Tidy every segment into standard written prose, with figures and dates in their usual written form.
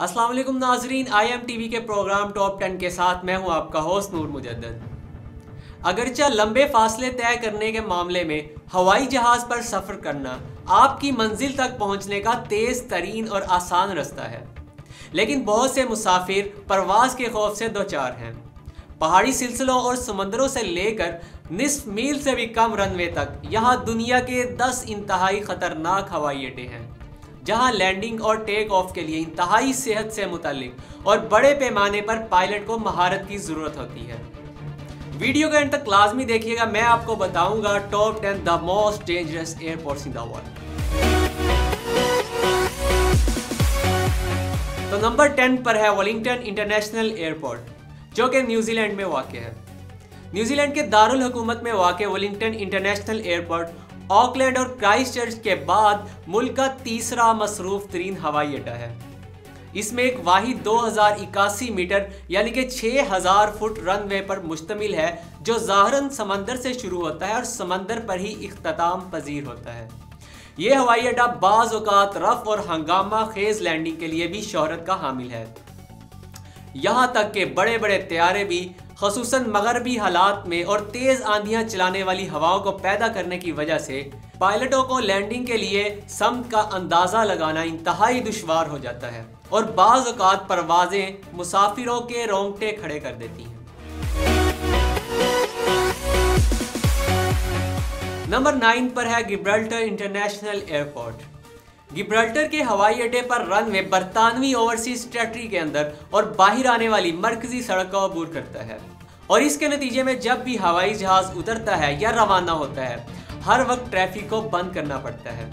अस्सलाम वालेकुम नाजरीन, IM TV के प्रोग्राम टॉप 10 के साथ मैं हूं आपका होस्ट नूर मुजद्दद। अगरचे लंबे फासले तय करने के मामले में हवाई जहाज़ पर सफ़र करना आपकी मंजिल तक पहुंचने का तेज़ तरीन और आसान रास्ता है, लेकिन बहुत से मुसाफिर परवाज़ के खौफ से दो चार हैं। पहाड़ी सिलसिलों और समंदरों से लेकर निस्फ मील से भी कम रनवे तक यहाँ दुनिया के 10 इंतहाई ख़तरनाक हवाई अड्डे हैं, जहां लैंडिंग और टेक ऑफ के लिए इंतहाई सेहत से मुताल्लिक और बड़े पैमाने पर पायलट को महारत की ज़रूरत होती है। वीडियो के अंत तक लाजमी देखिएगा, मैं आपको बताऊंगा top 10 the most dangerous airports in the world. तो नंबर 10 पर है वेलिंगटन इंटरनेशनल एयरपोर्ट, जो कि न्यूजीलैंड में वाक़ है। न्यूजीलैंड के दारुल हुकूमत में वाक़ वेलिंगटन इंटरनेशनल एयरपोर्ट ऑकलैंड और क्राइस्टचर्च के बाद मुल्क का तीसरा मसरूफ तरीन हवाई अड्डा है। इसमें एक वाहिद 2081 मीटर यानी कि 6000 फुट रनवे पर मुश्तमिल है, जो ज़ाहरन समंदर से शुरू होता है और समंदर पर ही इख्तिताम पजीर होता है। ये हवाई अड्डा बाज़ औक़ात रफ और हंगामा खेज लैंडिंग के लिए भी शोहरत का हामिल है। यहाँ तक कि बड़े बड़े तैयारे भी ख़ुसूसन मगरबी हालात में और तेज़ आंधियाँ चलाने वाली हवाओं को पैदा करने की वजह से पायलटों को लैंडिंग के लिए समत का अंदाज़ा लगाना इंतहाई दुश्वार हो जाता है और बाज़ औक़ात परवाज़ें मुसाफिरों के रोंगटे खड़े कर देती हैं। नंबर 9 पर है गिब्राल्टर इंटरनेशनल एयरपोर्ट। गिब्राल्टर के हवाई अड्डे पर रनवे बरतानवी ओवरसीज टेरिटरी के अंदर और बाहर आने वाली मरकजी सड़क का अबूर करता है, और इसके नतीजे में जब भी हवाई जहाज़ उतरता है या रवाना होता है, हर वक्त ट्रैफिक को बंद करना पड़ता है।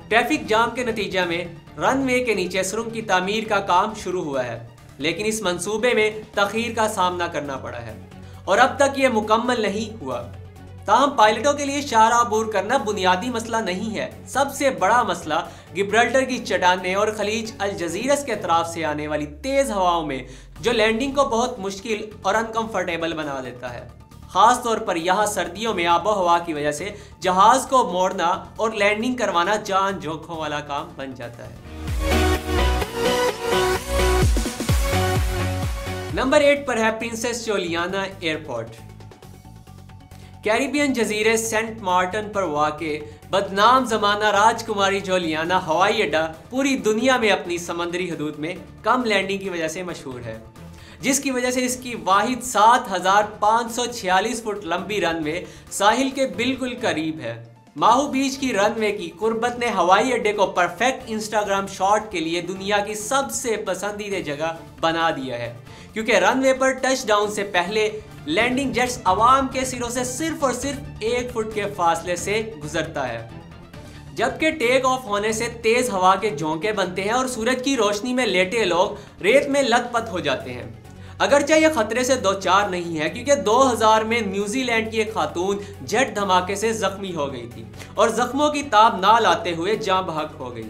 ट्रैफिक जाम के नतीजे में रनवे के नीचे सुरंग की तामीर का काम शुरू हुआ है, लेकिन इस मंसूबे में तखीर का सामना करना पड़ा है और अब तक ये मुकम्मल नहीं हुआ। ताहम पायलटों के लिए शारा अबूर करना बुनियादी मसला नहीं है। सबसे बड़ा मसला गिब्राल्टर की चट्टानें और खलीज अल जजीरस के अतराफ से आने वाली तेज़ हवाओं में, जो लैंडिंग को बहुत मुश्किल और अनकंफर्टेबल बना देता है। ख़ास तौर पर यहाँ सर्दियों में आबो हवा की वजह से जहाज़ को मोड़ना और लैंडिंग करवाना जान जोखों वाला काम बन जाता है। नंबर 8 पर है प्रिंसेस जोलियाना एयरपोर्ट। कैरिबियन जजीरे सेंट मार्टिन पर वाक़े बदनाम ज़माना राजकुमारी जोलियाना हवाई अड्डा पूरी दुनिया में अपनी समंदरी हदूद में कम लैंडिंग की वजह से मशहूर है, जिसकी वजह से इसकी वाहिद 7546 फुट लंबी रनवे साहिल के बिल्कुल करीब है। माहू बीच की रनवे की कुर्बत ने हवाई अड्डे को परफेक्ट इंस्टाग्राम शॉट के लिए दुनिया की सबसे पसंदीदा जगह बना दिया है, क्योंकि रनवे पर टच डाउन से पहले लैंडिंग जेट्स आवाम के सिरों से सिर्फ और सिर्फ 1 फुट के फासले से गुजरता है, जबकि टेक ऑफ होने से तेज हवा के झोंके बनते हैं और सूरज की रोशनी में लेटे लोग रेत में लथपथ हो जाते हैं। अगरचे यह खतरे से दो चार नहीं है, क्योंकि 2000 में न्यूजीलैंड की एक खातून जेट धमाके से जख्मी हो गई थी और जख्मों की ताब ना लाते हुए जान बहक हो गई।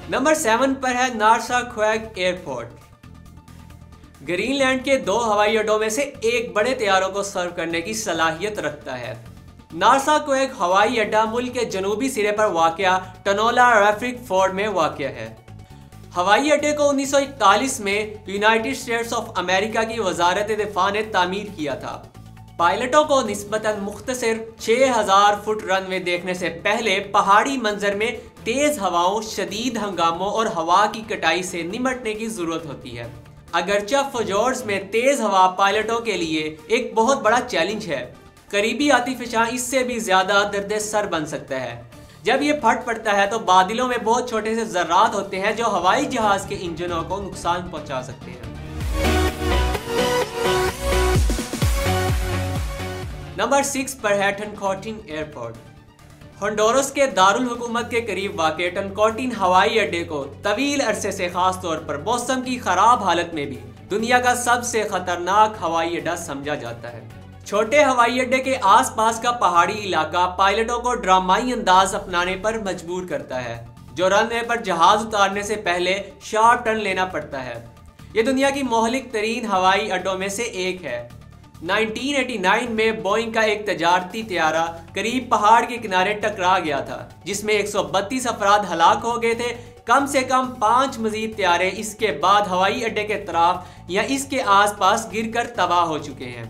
नंबर 7 पर है नार्साक्वेग एयरपोर्ट। ग्रीनलैंड के 2 हवाई अड्डों में से एक बड़े तैयारों को सर्व करने की सलाहियत रखता है। नार्साक्वेग हवाई अड्डा मुल्क के जनूबी सिरे पर वाक़या टनोला रैफ्रिक फोर्ड में वाक़या है। हवाई अड्डे को 1941 में यूनाइटेड स्टेट्स ऑफ अमेरिका की वजारत दिफा ने तामीर किया था। पायलटों को निस्बतन मुख्तसर 6000 फुट रनवे देखने से पहले पहाड़ी मंजर में तेज हवाओं, शदीद हंगामों और हवा की कटाई से निमटने की जरूरत होती है। अगरचे fjords में तेज हवा पायलटों के लिए एक बहुत बड़ा चैलेंज है, करीबी आती फिशां इससे भी ज्यादा दर्द सर बन सकता है। जब ये फट पड़ता है तो बादलों में बहुत छोटे से ज़र्रात होते हैं, जो हवाई जहाज के इंजनों को नुकसान पहुंचा सकते हैं। नंबर 6 पर है टनकोटिन एयरपोर्ट। होंडुरास के दारुल हुकूमत के करीब वाक़े टनकोटिन हवाई अड्डे को तवील अरसे से खास तौर पर मौसम की खराब हालत में भी दुनिया का सबसे खतरनाक हवाई अड्डा समझा जाता है। छोटे हवाई अड्डे के आसपास का पहाड़ी इलाका पायलटों को ड्रामाई अंदाज अपनाने पर मजबूर करता है, जो रनवे पर जहाज उतारने से पहले शार्प टर्न लेना पड़ता है। ये दुनिया की मोहलिक तरीन हवाई अड्डों में से एक है। 1989 में बोइंग का एक तजारती त्यारा करीब पहाड़ के किनारे टकरा गया था, जिसमें 132 अफराद हलाक हो गए थे। कम से कम 5 मजीद त्यारे इसके बाद हवाई अड्डे के तरफ या इसके आसपास गिरकर तबाह हो चुके हैं।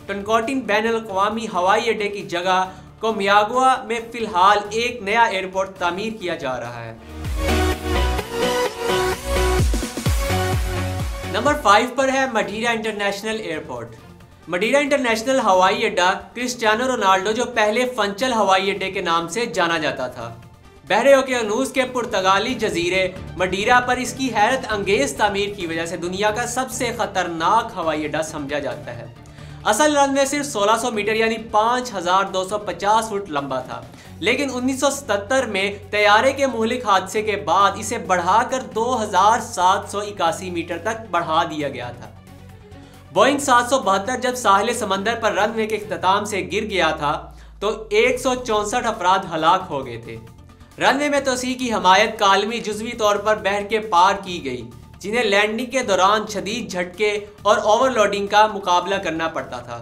टनकोटिन बैनुल-अक़वामी हवाई अड्डे की जगह कोमियागुआ में फिलहाल एक नया एयरपोर्ट तामीर किया जा रहा है। नंबर 5 पर है मडीरा इंटरनेशनल एयरपोर्ट। मडीरा इंटरनेशनल हवाई अड्डा क्रिस्टियानो रोनाल्डो जो पहले फंचल हवाई अड्डे के नाम से जाना जाता था। बहरे ओकियानूस के पुर्तगाली जजीरे मडीरा पर इसकी हैरत अंगेज तामीर की वजह से दुनिया का सबसे खतरनाक हवाई अड्डा समझा जाता है। असल रनवे सिर्फ 1600 मीटर यानी 5250 फुट लंबा था, लेकिन 1977 में तैयारे के मुहलिक हादसे के बाद इसे बढ़ाकर 2781 मीटर तक बढ़ा दिया गया था। बोइंग 772 जब साहिल समंदर पर रनवे के इख्तिताम से गिर गया था तो 164 अफराद हलाक हो गए थे। रनवे में तोसी की हमायत कालमी जुज़वी तौर पर बहर के पार की गई, जिन्हें लैंडिंग के दौरान शदीद झटके और ओवरलोडिंग का मुकाबला करना पड़ता था।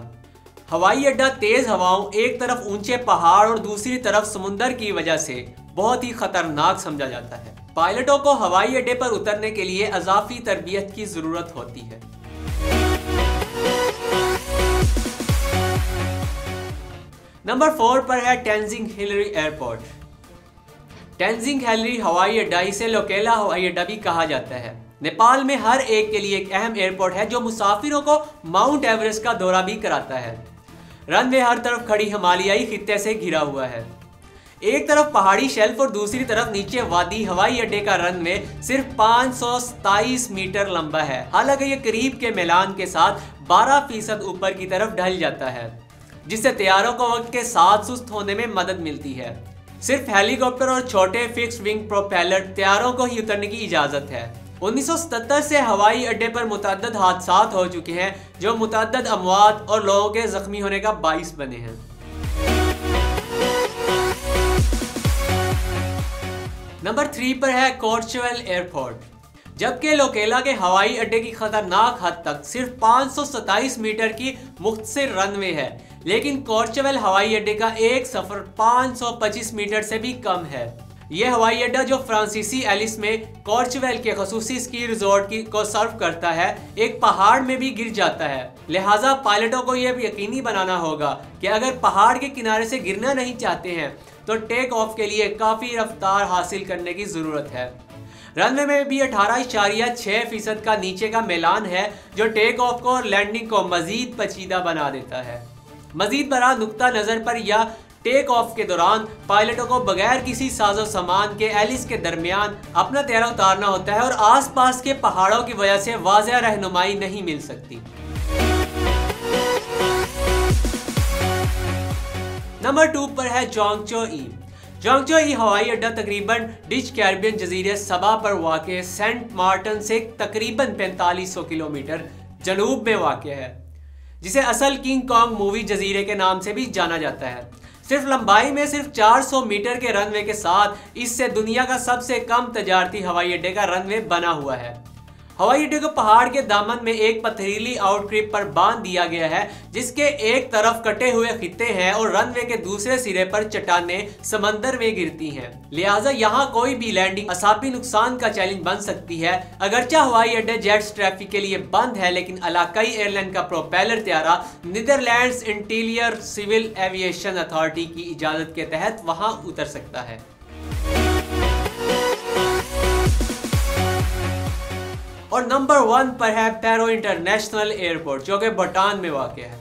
हवाई अड्डा तेज हवाओं, एक तरफ ऊंचे पहाड़ और दूसरी तरफ समुंदर की वजह से बहुत ही खतरनाक समझा जाता है। पायलटों को हवाई अड्डे पर उतरने के लिए अजाफी तरबियत की जरूरत होती है। नंबर 4 पर है Tenzing Hillary airport. Tenzing Hillary हवाई अड्डा, इसे लोकेला हवाई अड्डा भी कहा जाता है, नेपाल में हर एक के लिए एक अहम एयरपोर्ट है जो मुसाफिरों को माउंट एवरेस्ट का दौरा भी कराता है। रनवे हर तरफ खड़ी हिमालयाई खित्ते से घिरा हुआ है। एक तरफ पहाड़ी शेल्फ और दूसरी तरफ नीचे वादी। हवाई अड्डे का रनवे सिर्फ 527 मीटर लंबा है, हालांकि ये करीब के मिलान के साथ 12% ऊपर की तरफ ढल जाता है, जिससे तैयारों को वक्त के साथ सुस्त होने में मदद मिलती है। सिर्फ हेलीकॉप्टर और छोटे फिक्स्ड विंग प्रोपेलर तैयारों को ही उतरने की इजाजत है। 1977 से हवाई अड्डे पर मुतअद्दिद हादसात हो चुके हैं जो मुतअद्दिद अमवात और लोगों के जख्मी होने का बाइस बने हैं। नंबर 3 पर है कोर्चवेल एयरपोर्ट। जबकि लोकेला के हवाई अड्डे की खतरनाक हद तक सिर्फ 527 मीटर की मुख्तसर रनवे है, लेकिन कोर्चवेल हवाई अड्डे का एक सफर 525 मीटर से भी कम है। यह हवाई अड्डा जो फ्रांसीसी एलिस में कोर्चवेल के खसूसी स्की रिजॉर्ट को सर्व करता है, एक पहाड़ में भी गिर जाता है। लिहाजा पायलटों को यह यकीनी बनाना होगा कि अगर पहाड़ के किनारे से गिरना नहीं चाहते हैं तो टेक ऑफ के लिए काफ़ी रफ्तार हासिल करने की ज़रूरत है। रनवे में भी 18.6% का नीचे का मैलान है जो टेक ऑफ को और लैंडिंग को मजीद पेचीदा बना देता है। मजीद बड़ा नुक्ता नज़र पर या टेक ऑफ के दौरान पायलटों को बगैर किसी साजो सामान के एलिस के दरमियान अपना तैयारा उतारना होता है और आसपास के पहाड़ों की वजह से वाज़ेह रहनुमाई नहीं मिल सकती। नंबर 2 पर है जोंगचो-ई। जोंगचो-ई हवाई अड्डा तकरीबन डिच कैरिबियन जजीरे सबा पर वाक़ सेंट मार्टिन से तकरीबन 4500 किलोमीटर जनूब में वाक़ है, जिसे असल किंग कॉन्ग मूवी जजीरे के नाम से भी जाना जाता है। सिर्फ लंबाई में सिर्फ 400 मीटर के रनवे के साथ इससे दुनिया का सबसे कम तजारती हवाई अड्डे का रनवे बना हुआ है। हवाई अड्डे को पहाड़ के दामन में एक पथरीली आउटक्रिप पर बांध दिया गया है, जिसके एक तरफ कटे हुए खित्ते हैं और रनवे के दूसरे सिरे पर चट्टानें समंदर में गिरती हैं। लिहाजा यहाँ कोई भी लैंडिंग असाबी नुकसान का चैलेंज बन सकती है। अगरचे हवाई अड्डे जेट्स ट्रैफिक के लिए बंद है, लेकिन इलाकाई एयरलाइन का प्रोपेलर तैयारा Netherlands interior civil aviation authority की इजाजत के तहत वहाँ उतर सकता है। और नंबर 1 पर है पैरो इंटरनेशनल एयरपोर्ट जो कि भूटान में वाक़ है।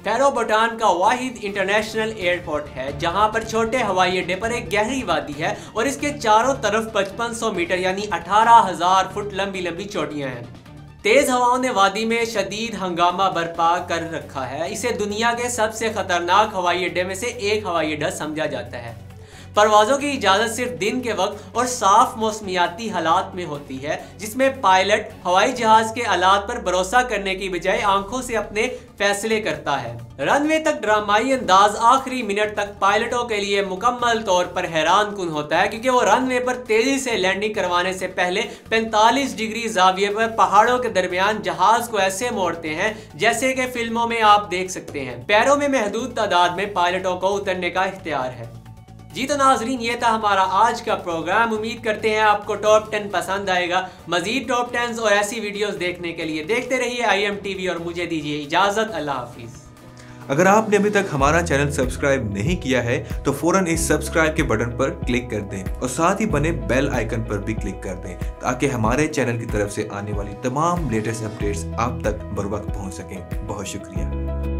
पैरो भूटान का वाहिद इंटरनेशनल एयरपोर्ट है जहां पर छोटे हवाई अड्डे पर एक गहरी वादी है और इसके चारों तरफ 5500 मीटर यानी 18,000 फुट लंबी लंबी चोटियां हैं। तेज हवाओं ने वादी में शदीद हंगामा बर्पा कर रखा है। इसे दुनिया के सबसे खतरनाक हवाई अड्डे में से एक हवाई अड्डा समझा जाता है। परवाजों की इजाजत सिर्फ दिन के वक्त और साफ मौसमियाती हालात में होती है, जिसमें पायलट हवाई जहाज के आलात पर भरोसा करने की बजाय आंखों से अपने फैसले करता है। रनवे तक ड्रामाई अंदाज आखिरी मिनट तक पायलटों के लिए मुकम्मल तौर पर हैरान कुन होता है, क्योंकि वो रनवे पर तेजी से लैंडिंग करवाने से पहले 45 डिग्री जाविये पर पहाड़ों के दरमियान जहाज को ऐसे मोड़ते हैं जैसे कि फिल्मों में आप देख सकते हैं। पैरों में महदूद तादाद में पायलटों को उतरने का इख्तियार है। जी तो नाजरीन, ये था हमारा आज का प्रोग्राम। उम्मीद करते हैं आपको टॉप 10 पसंद आएगा। मजीद टॉप 10 और ऐसी वीडियोस देखने के लिए देखते रहिए IM TV और मुझे दीजिए इजाजत। अल्लाह हाफिज। अगर आपने अभी तक हमारा चैनल सब्सक्राइब नहीं किया है तो फौरन इस सब्सक्राइब के बटन पर क्लिक कर दें और साथ ही बने बेल आइकन पर भी क्लिक कर दें, ताकि हमारे चैनल की तरफ से आने वाली तमाम लेटेस्ट अपडेट्स आप तक बर वक्त पहुंच सकें। बहुत शुक्रिया।